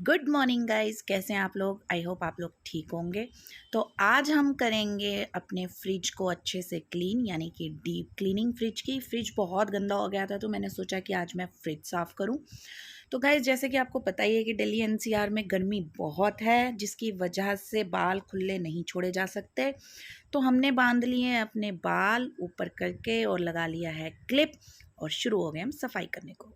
Good morning guys, कैसे हैं आप लोग। आई होप आप लोग ठीक होंगे। तो आज हम करेंगे अपने फ्रिज को अच्छे से क्लीन, यानी कि डीप क्लीनिंग फ्रिज की। फ्रिज बहुत गंदा हो गया था तो मैंने सोचा कि आज मैं फ्रिज साफ़ करूं। तो गाइस, जैसे कि आपको पता ही है कि दिल्ली एनसीआर में गर्मी बहुत है, जिसकी वजह से बाल खुले नहीं छोड़े जा सकते। तो हमने बांध लिए हैं अपने बाल ऊपर करके और लगा लिया है क्लिप, और शुरू हो गए हम सफाई करने को।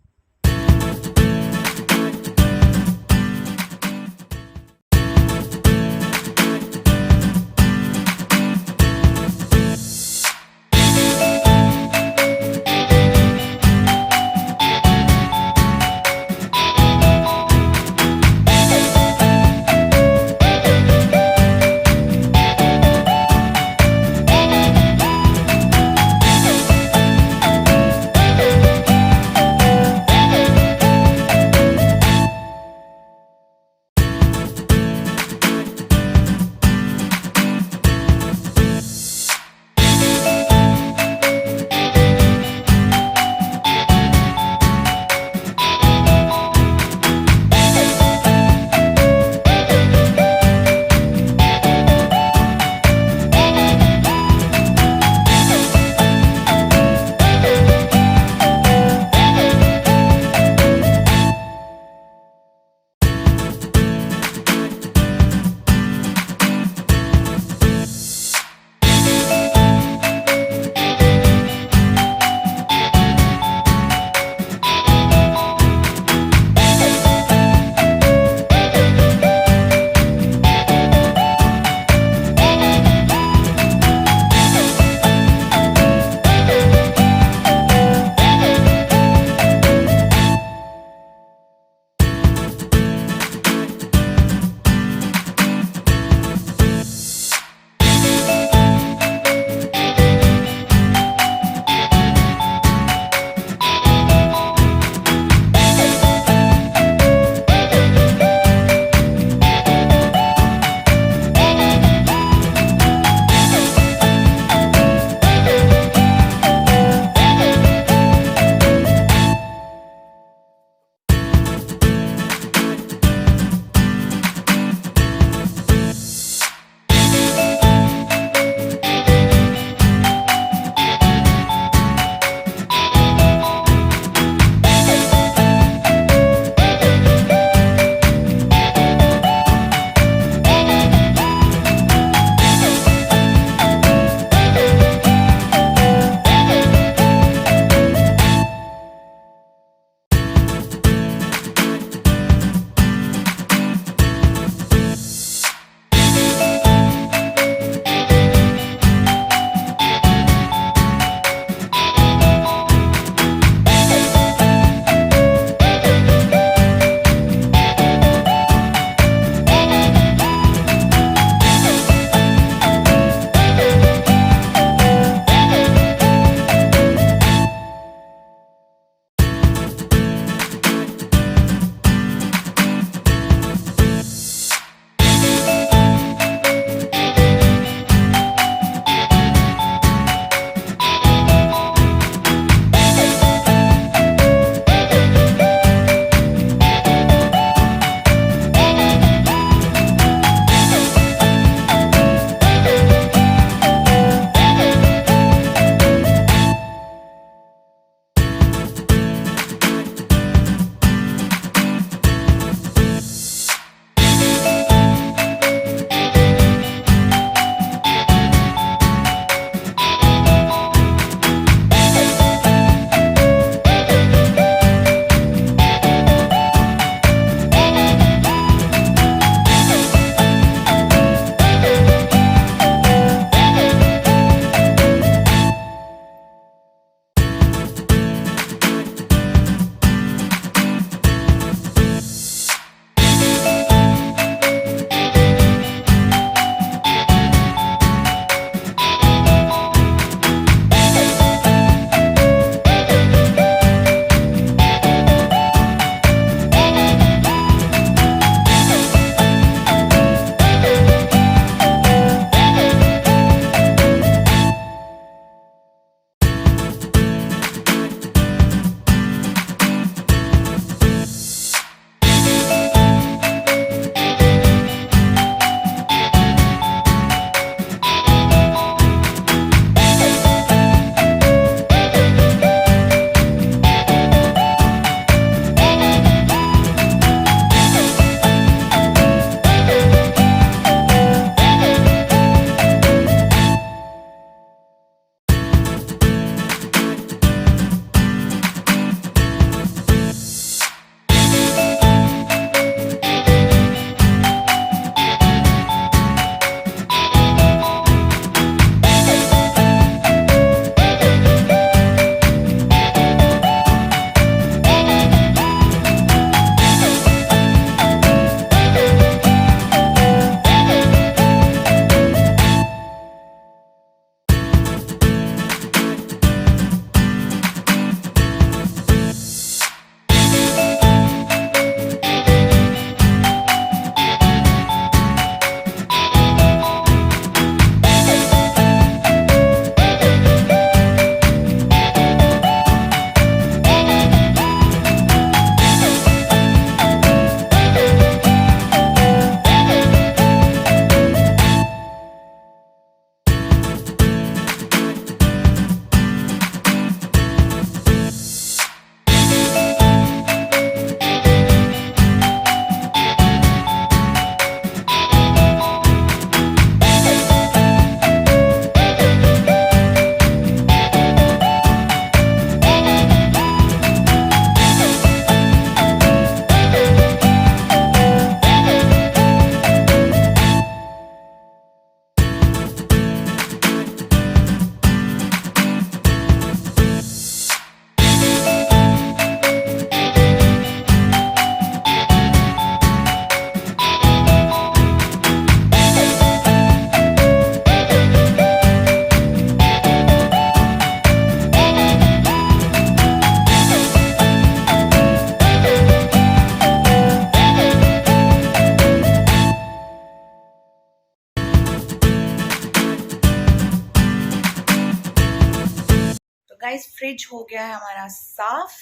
गाइस फ्रिज हो गया है हमारा साफ,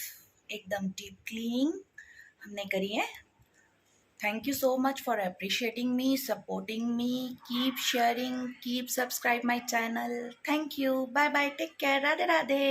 एकदम डीप क्लीनिंग हमने करी है। Thank you so much for appreciating me, supporting me. Keep sharing, keep subscribe my channel. Thank you. Bye bye. Take care. Radhe Radhe.